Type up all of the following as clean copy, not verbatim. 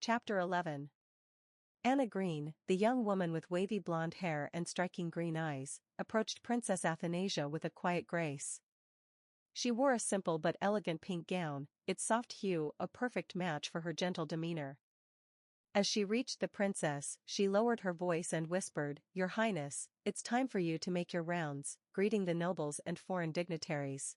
Chapter 11. Anna Green, the young woman with wavy blonde hair and striking green eyes, approached Princess Athanasia with a quiet grace. She wore a simple but elegant pink gown, its soft hue a perfect match for her gentle demeanor. As she reached the princess, she lowered her voice and whispered, "Your Highness, it's time for you to make your rounds," greeting the nobles and foreign dignitaries.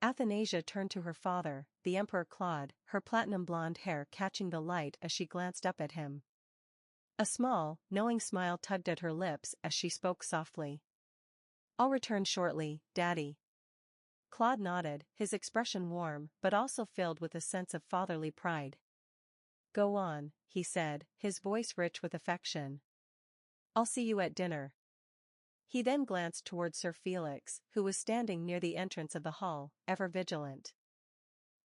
Athanasia turned to her father, the Emperor Claude, her platinum blonde hair catching the light as she glanced up at him. A small, knowing smile tugged at her lips as she spoke softly. "I'll return shortly, Daddy." Claude nodded, his expression warm but also filled with a sense of fatherly pride. "Go on," he said, his voice rich with affection. "I'll see you at dinner." He then glanced toward Sir Felix, who was standing near the entrance of the hall, ever vigilant.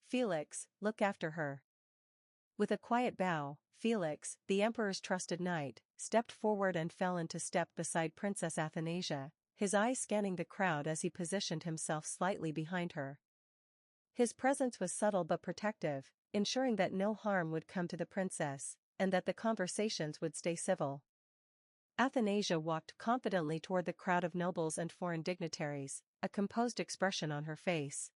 "Felix, look after her." With a quiet bow, Felix, the Emperor's trusted knight, stepped forward and fell into step beside Princess Athanasia, his eyes scanning the crowd as he positioned himself slightly behind her. His presence was subtle but protective, ensuring that no harm would come to the princess, and that the conversations would stay civil. Athanasia walked confidently toward the crowd of nobles and foreign dignitaries, a composed expression on her face.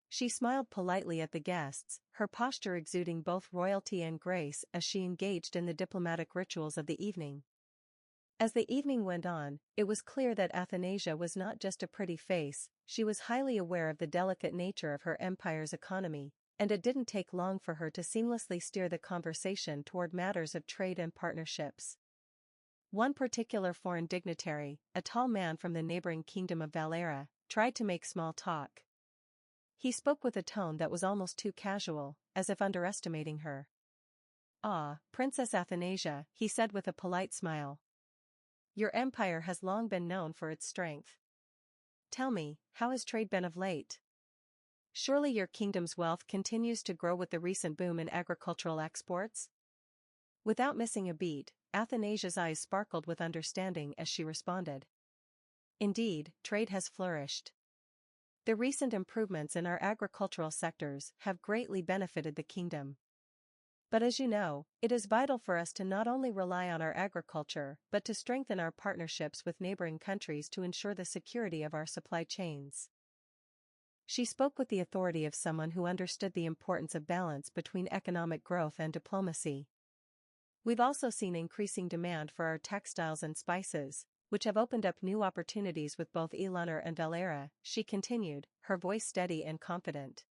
She smiled politely at the guests, her posture exuding both royalty and grace as she engaged in the diplomatic rituals of the evening. As the evening went on, it was clear that Athanasia was not just a pretty face, she was highly aware of the delicate nature of her empire's economy, and it didn't take long for her to seamlessly steer the conversation toward matters of trade and partnerships. One particular foreign dignitary, a tall man from the neighboring kingdom of Valera, tried to make small talk. He spoke with a tone that was almost too casual, as if underestimating her. "Ah, Princess Athanasia," he said with a polite smile. "Your empire has long been known for its strength. Tell me, how has trade been of late? Surely your kingdom's wealth continues to grow with the recent boom in agricultural exports?" Without missing a beat, Athanasia's eyes sparkled with understanding as she responded. "Indeed, trade has flourished. The recent improvements in our agricultural sectors have greatly benefited the kingdom. But as you know, it is vital for us to not only rely on our agriculture but to strengthen our partnerships with neighboring countries to ensure the security of our supply chains." She spoke with the authority of someone who understood the importance of balance between economic growth and diplomacy. "We've also seen increasing demand for our textiles and spices, which have opened up new opportunities with both Elanor and Valera," she continued, her voice steady and confident.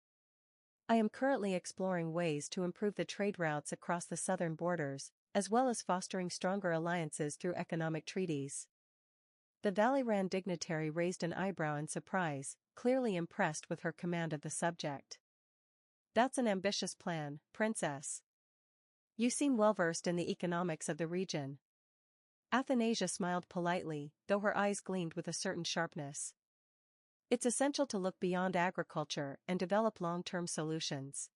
"I am currently exploring ways to improve the trade routes across the southern borders, as well as fostering stronger alliances through economic treaties." The Valeran dignitary raised an eyebrow in surprise, clearly impressed with her command of the subject. "That's an ambitious plan, Princess. You seem well-versed in the economics of the region." Athanasia smiled politely, though her eyes gleamed with a certain sharpness. "It's essential to look beyond agriculture and develop long-term solutions.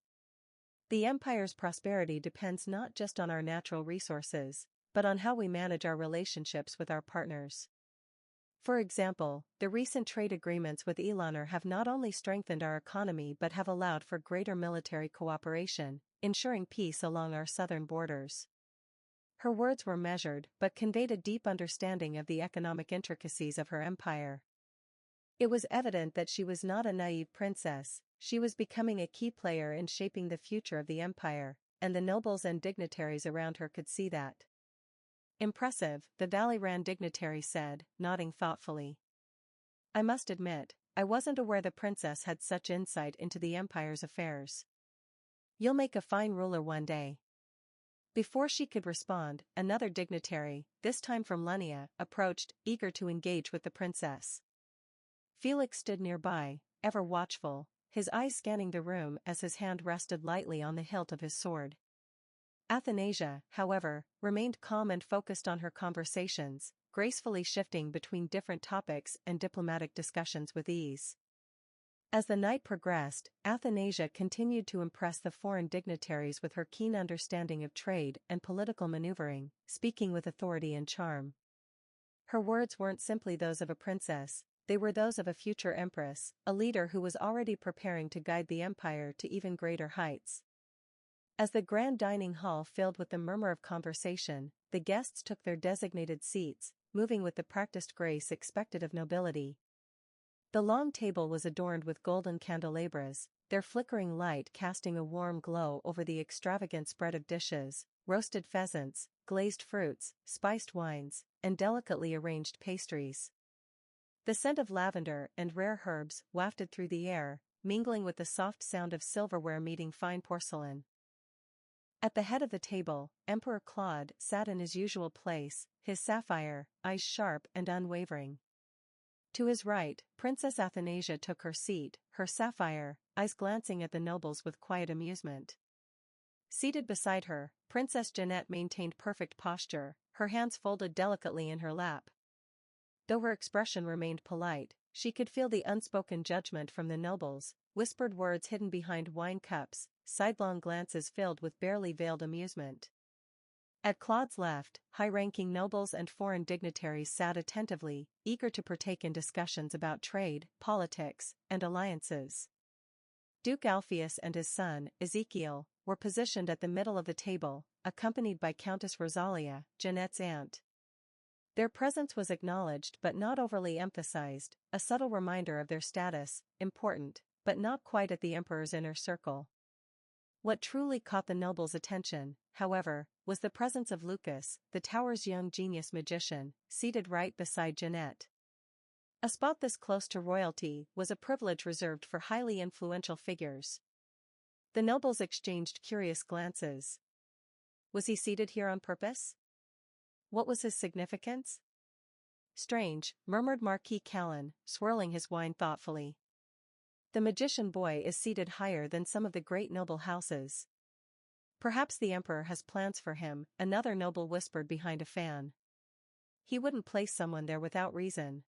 The empire's prosperity depends not just on our natural resources, but on how we manage our relationships with our partners. For example, the recent trade agreements with Elanor have not only strengthened our economy but have allowed for greater military cooperation, ensuring peace along our southern borders." Her words were measured but conveyed a deep understanding of the economic intricacies of her empire. It was evident that she was not a naive princess, she was becoming a key player in shaping the future of the empire, and the nobles and dignitaries around her could see that. "Impressive," the Valeran dignitary said, nodding thoughtfully. "I must admit, I wasn't aware the princess had such insight into the empire's affairs. You'll make a fine ruler one day." Before she could respond, another dignitary, this time from Lenia, approached, eager to engage with the princess. Felix stood nearby, ever watchful, his eyes scanning the room as his hand rested lightly on the hilt of his sword. Athanasia, however, remained calm and focused on her conversations, gracefully shifting between different topics and diplomatic discussions with ease. As the night progressed, Athanasia continued to impress the foreign dignitaries with her keen understanding of trade and political maneuvering, speaking with authority and charm. Her words weren't simply those of a princess, they were those of a future empress, a leader who was already preparing to guide the empire to even greater heights. As the grand dining hall filled with the murmur of conversation, the guests took their designated seats, moving with the practiced grace expected of nobility. The long table was adorned with golden candelabras, their flickering light casting a warm glow over the extravagant spread of dishes, roasted pheasants, glazed fruits, spiced wines, and delicately arranged pastries. The scent of lavender and rare herbs wafted through the air, mingling with the soft sound of silverware meeting fine porcelain. At the head of the table, Emperor Claude sat in his usual place, his sapphire eyes sharp and unwavering. To his right, Princess Athanasia took her seat, her sapphire eyes glancing at the nobles with quiet amusement. Seated beside her, Princess Jennette maintained perfect posture, her hands folded delicately in her lap. Though her expression remained polite, she could feel the unspoken judgment from the nobles, whispered words hidden behind wine cups, sidelong glances filled with barely veiled amusement. At Claude's left, high-ranking nobles and foreign dignitaries sat attentively, eager to partake in discussions about trade, politics, and alliances. Duke Alpheus and his son, Ezekiel, were positioned at the middle of the table, accompanied by Countess Rosalia, Jennette's aunt. Their presence was acknowledged but not overly emphasized, a subtle reminder of their status, important, but not quite at the emperor's inner circle. What truly caught the nobles' attention, however, was the presence of Lucas, the tower's young genius magician, seated right beside Jennette. A spot this close to royalty was a privilege reserved for highly influential figures. The nobles exchanged curious glances. Was he seated here on purpose? What was his significance? Strange, murmured Marquis Callan, swirling his wine thoughtfully. The magician boy is seated higher than some of the great noble houses. Perhaps the emperor has plans for him, another noble whispered behind a fan. He wouldn't place someone there without reason.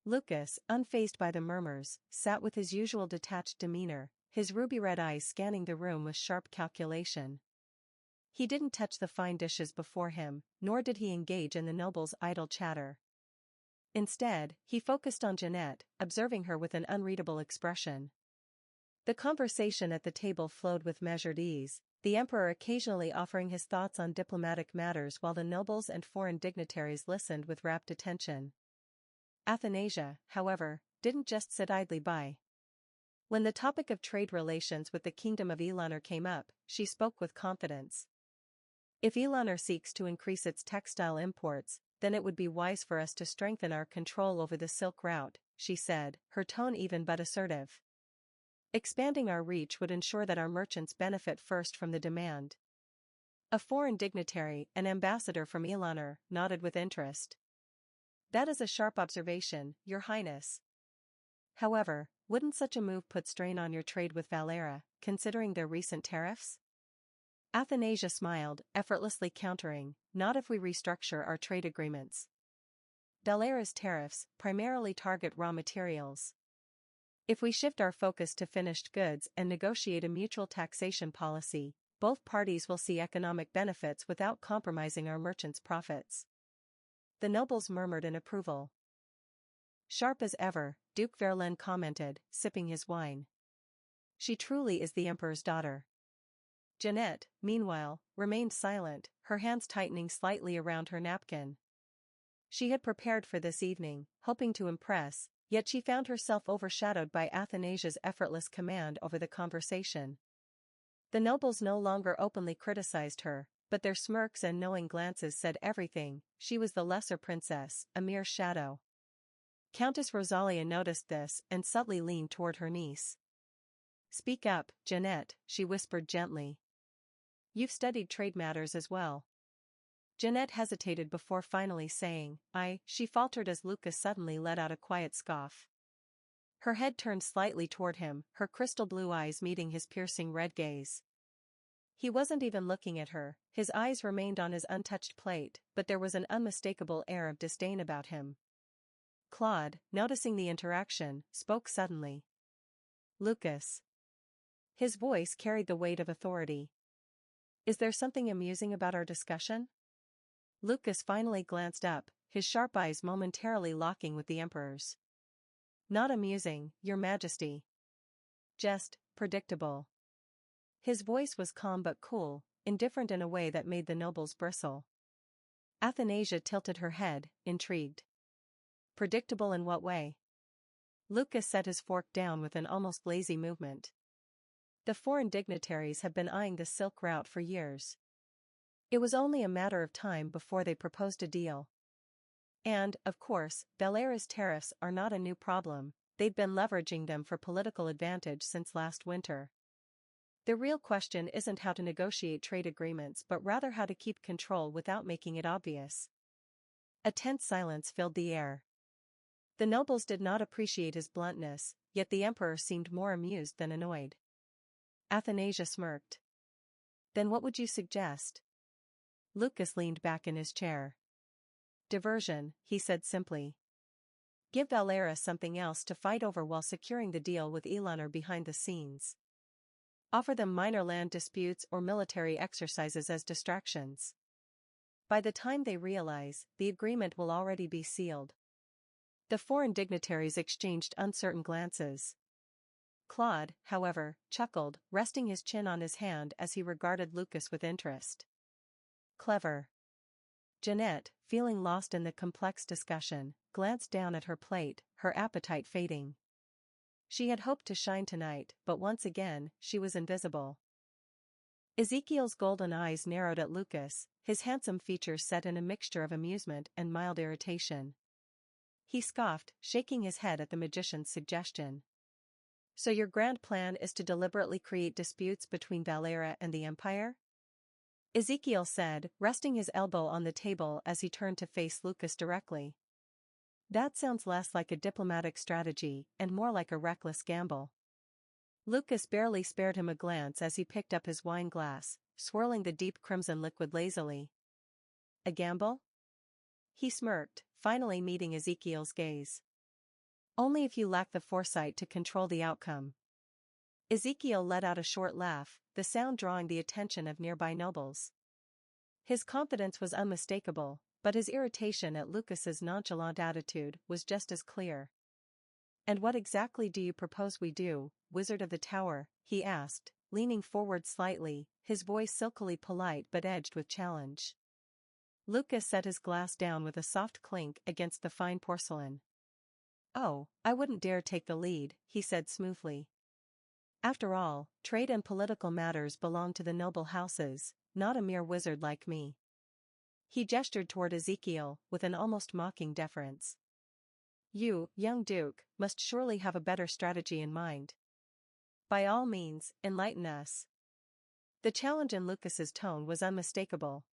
Lucas, unfazed by the murmurs, sat with his usual detached demeanor, his ruby-red eyes scanning the room with sharp calculation. He didn't touch the fine dishes before him, nor did he engage in the nobles' idle chatter. Instead, he focused on Jennette, observing her with an unreadable expression. The conversation at the table flowed with measured ease, the emperor occasionally offering his thoughts on diplomatic matters while the nobles and foreign dignitaries listened with rapt attention. Athanasia, however, didn't just sit idly by. When the topic of trade relations with the kingdom of Elanor came up, she spoke with confidence. If Elanor seeks to increase its textile imports, then it would be wise for us to strengthen our control over the silk route, she said, her tone even but assertive. Expanding our reach would ensure that our merchants benefit first from the demand. A foreign dignitary, an ambassador from Elanor, nodded with interest. That is a sharp observation, Your Highness. However, wouldn't such a move put strain on your trade with Valera, considering their recent tariffs? Athanasia smiled, effortlessly countering, not if we restructure our trade agreements. Valera's tariffs primarily target raw materials. If we shift our focus to finished goods and negotiate a mutual taxation policy, both parties will see economic benefits without compromising our merchants' profits. The nobles murmured in approval. Sharp as ever, Duke Verlaine commented, sipping his wine. She truly is the emperor's daughter. Jennette, meanwhile, remained silent, her hands tightening slightly around her napkin. She had prepared for this evening, hoping to impress, yet she found herself overshadowed by Athanasia's effortless command over the conversation. The nobles no longer openly criticized her, but their smirks and knowing glances said everything. She was the lesser princess, a mere shadow. Countess Rosalia noticed this and subtly leaned toward her niece. "Speak up, Jennette," she whispered gently. "You've studied trade matters as well." Jennette hesitated before finally saying, she faltered as Lucas suddenly let out a quiet scoff. Her head turned slightly toward him, her crystal blue eyes meeting his piercing red gaze. He wasn't even looking at her, his eyes remained on his untouched plate, but there was an unmistakable air of disdain about him. Claude, noticing the interaction, spoke suddenly. "Lucas." His voice carried the weight of authority. "Is there something amusing about our discussion?" Lucas finally glanced up, his sharp eyes momentarily locking with the emperor's. "Not amusing, Your Majesty. Just predictable." His voice was calm but cool, indifferent in a way that made the nobles bristle. Athanasia tilted her head, intrigued. Predictable in what way? Lucas set his fork down with an almost lazy movement. The foreign dignitaries had been eyeing the silk route for years. It was only a matter of time before they proposed a deal. And, of course, Valera's tariffs are not a new problem, they'd been leveraging them for political advantage since last winter. The real question isn't how to negotiate trade agreements but rather how to keep control without making it obvious. A tense silence filled the air. The nobles did not appreciate his bluntness, yet the emperor seemed more amused than annoyed. Athanasia smirked. Then what would you suggest? Lucas leaned back in his chair. Diversion, he said simply. Give Valera something else to fight over while securing the deal with Eleanor behind the scenes. Offer them minor land disputes or military exercises as distractions. By the time they realize, the agreement will already be sealed. The foreign dignitaries exchanged uncertain glances. Claude, however, chuckled, resting his chin on his hand as he regarded Lucas with interest. Clever. Jennette, feeling lost in the complex discussion, glanced down at her plate, her appetite fading. She had hoped to shine tonight, but once again, she was invisible. Ezekiel's golden eyes narrowed at Lucas, his handsome features set in a mixture of amusement and mild irritation. He scoffed, shaking his head at the magician's suggestion. So your grand plan is to deliberately create disputes between Valera and the Empire? Ezekiel said, resting his elbow on the table as he turned to face Lucas directly. That sounds less like a diplomatic strategy and more like a reckless gamble. Lucas barely spared him a glance as he picked up his wine glass, swirling the deep crimson liquid lazily. A gamble? He smirked, finally meeting Ezekiel's gaze. Only if you lack the foresight to control the outcome. Ezekiel let out a short laugh, the sound drawing the attention of nearby nobles. His confidence was unmistakable, but his irritation at Lucas's nonchalant attitude was just as clear. And what exactly do you propose we do, Wizard of the Tower? He asked, leaning forward slightly, his voice silkily polite but edged with challenge. Lucas set his glass down with a soft clink against the fine porcelain. Oh, I wouldn't dare take the lead, he said smoothly. After all, trade and political matters belong to the noble houses, not a mere wizard like me. He gestured toward Ezekiel, with an almost mocking deference. You, young Duke, must surely have a better strategy in mind. By all means, enlighten us. The challenge in Lucas's tone was unmistakable.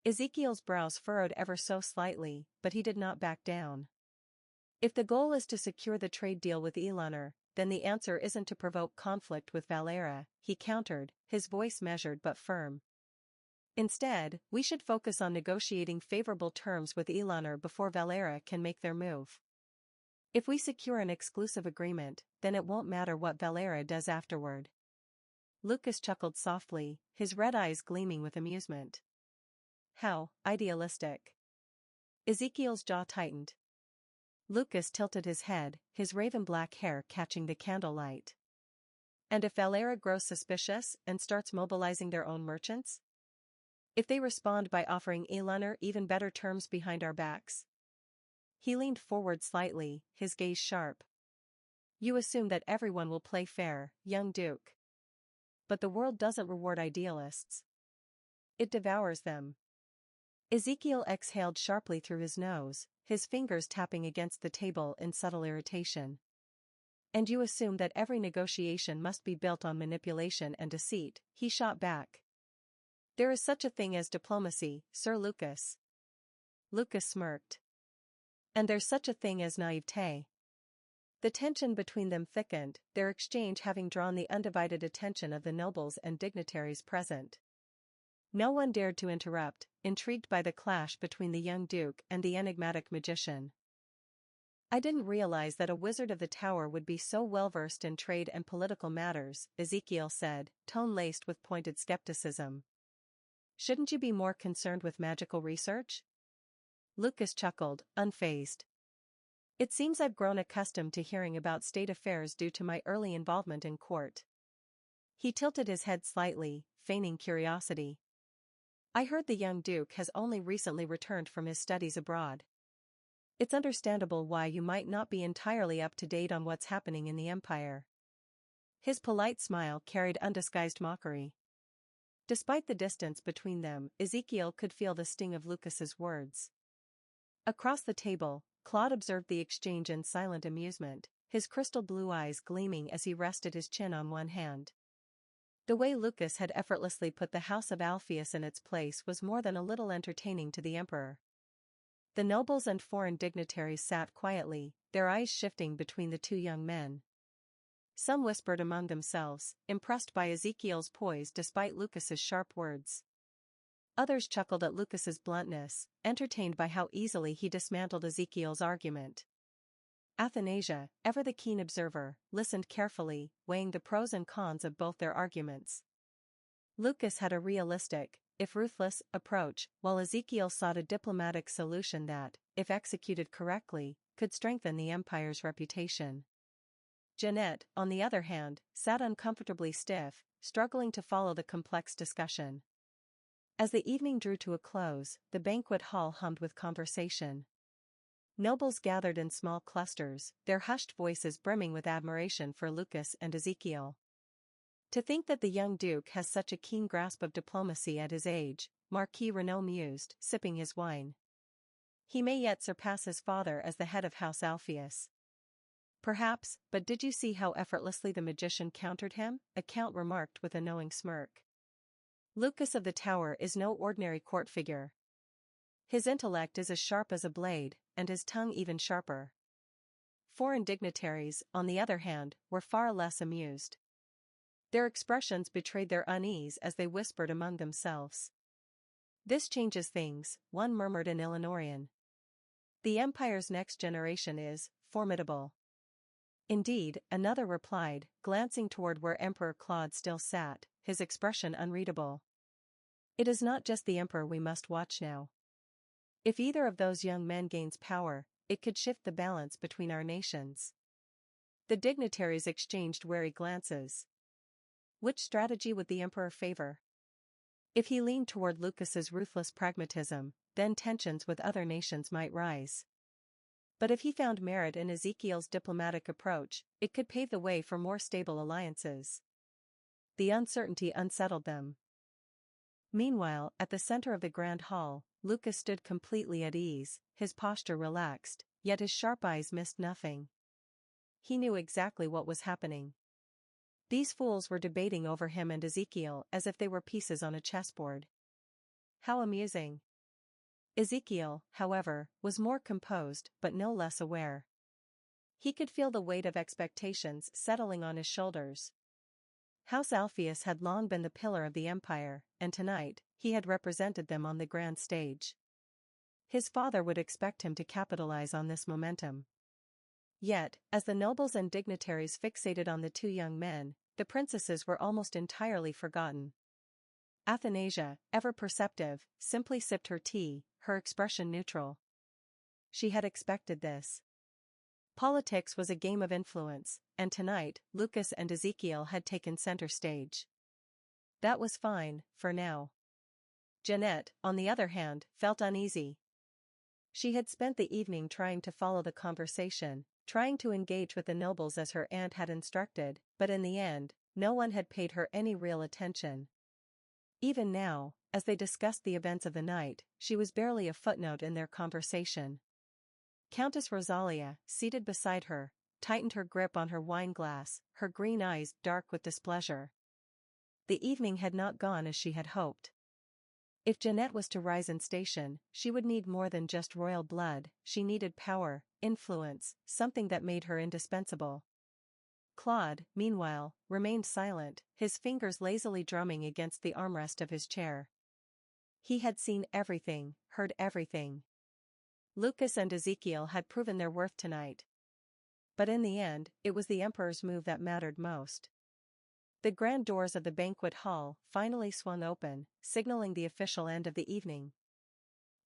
Ezekiel's brows furrowed ever so slightly, but he did not back down. If the goal is to secure the trade deal with Eleanor, then the answer isn't to provoke conflict with Valera, he countered, his voice measured but firm. Instead, we should focus on negotiating favorable terms with Eleanor before Valera can make their move. If we secure an exclusive agreement, then it won't matter what Valera does afterward. Lucas chuckled softly, his red eyes gleaming with amusement. How idealistic. Ezekiel's jaw tightened. Lucas tilted his head, his raven-black hair catching the candlelight. And if Valera grows suspicious and starts mobilizing their own merchants? If they respond by offering Eleanor even better terms behind our backs? He leaned forward slightly, his gaze sharp. You assume that everyone will play fair, young Duke. But the world doesn't reward idealists. It devours them. Ezekiel exhaled sharply through his nose, his fingers tapping against the table in subtle irritation. And you assume that every negotiation must be built on manipulation and deceit, he shot back. There is such a thing as diplomacy, Sir Lucas. Lucas smirked. And there's such a thing as naivete. The tension between them thickened, their exchange having drawn the undivided attention of the nobles and dignitaries present. No one dared to interrupt, intrigued by the clash between the young duke and the enigmatic magician. I didn't realize that a wizard of the tower would be so well-versed in trade and political matters, Ezekiel said, tone laced with pointed skepticism. Shouldn't you be more concerned with magical research? Lucas chuckled, unfazed. It seems I've grown accustomed to hearing about state affairs due to my early involvement in court. He tilted his head slightly, feigning curiosity. I heard the young Duke has only recently returned from his studies abroad. It's understandable why you might not be entirely up to date on what's happening in the Empire. His polite smile carried undisguised mockery. Despite the distance between them, Ezekiel could feel the sting of Lucas's words. Across the table, Claude observed the exchange in silent amusement, his crystal blue eyes gleaming as he rested his chin on one hand. The way Lucas had effortlessly put the House of Alpheus in its place was more than a little entertaining to the Emperor. The nobles and foreign dignitaries sat quietly, their eyes shifting between the two young men. Some whispered among themselves, impressed by Ezekiel's poise despite Lucas's sharp words. Others chuckled at Lucas's bluntness, entertained by how easily he dismantled Ezekiel's argument. Athanasia, ever the keen observer, listened carefully, weighing the pros and cons of both their arguments. Lucas had a realistic, if ruthless, approach, while Ezekiel sought a diplomatic solution that, if executed correctly, could strengthen the Empire's reputation. Jennette, on the other hand, sat uncomfortably stiff, struggling to follow the complex discussion. As the evening drew to a close, the banquet hall hummed with conversation. Nobles gathered in small clusters, their hushed voices brimming with admiration for Lucas and Ezekiel. To think that the young Duke has such a keen grasp of diplomacy at his age, Marquis Renaud mused, sipping his wine. He may yet surpass his father as the head of House Alpheus. Perhaps, but did you see how effortlessly the magician countered him? A count remarked with a knowing smirk. Lucas of the Tower is no ordinary court figure. His intellect is as sharp as a blade, and his tongue even sharper. Foreign dignitaries, on the other hand, were far less amused. Their expressions betrayed their unease as they whispered among themselves. This changes things, one murmured in Illinoisan. The Empire's next generation is formidable. Indeed, another replied, glancing toward where Emperor Claude still sat, his expression unreadable. It is not just the Emperor we must watch now. If either of those young men gains power, it could shift the balance between our nations. The dignitaries exchanged wary glances. Which strategy would the Emperor favor? If he leaned toward Lucas's ruthless pragmatism, then tensions with other nations might rise. But if he found merit in Ezekiel's diplomatic approach, it could pave the way for more stable alliances. The uncertainty unsettled them. Meanwhile, at the center of the grand hall, Lucas stood completely at ease, his posture relaxed, yet his sharp eyes missed nothing. He knew exactly what was happening. These fools were debating over him and Ezekiel as if they were pieces on a chessboard. How amusing. Ezekiel, however, was more composed but no less aware. He could feel the weight of expectations settling on his shoulders. House Alpheus had long been the pillar of the Empire, and tonight, he had represented them on the grand stage. His father would expect him to capitalize on this momentum. Yet, as the nobles and dignitaries fixated on the two young men, the princesses were almost entirely forgotten. Athanasia, ever perceptive, simply sipped her tea, her expression neutral. She had expected this. Politics was a game of influence, and tonight, Lucas and Ezekiel had taken center stage. That was fine, for now. Jennette, on the other hand, felt uneasy. She had spent the evening trying to follow the conversation, trying to engage with the nobles as her aunt had instructed, but in the end, no one had paid her any real attention. Even now, as they discussed the events of the night, she was barely a footnote in their conversation. Countess Rosalia, seated beside her, tightened her grip on her wine glass, her green eyes dark with displeasure. The evening had not gone as she had hoped. If Jennette was to rise in station, she would need more than just royal blood, she needed power, influence, something that made her indispensable. Claude, meanwhile, remained silent, his fingers lazily drumming against the armrest of his chair. He had seen everything, heard everything. Lucas and Ezekiel had proven their worth tonight. But in the end, it was the Emperor's move that mattered most. The grand doors of the banquet hall finally swung open, signaling the official end of the evening.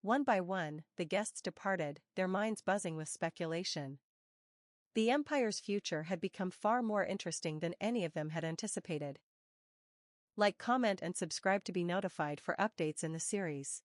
One by one, the guests departed, their minds buzzing with speculation. The Empire's future had become far more interesting than any of them had anticipated. Like, comment and subscribe to be notified for updates in the series.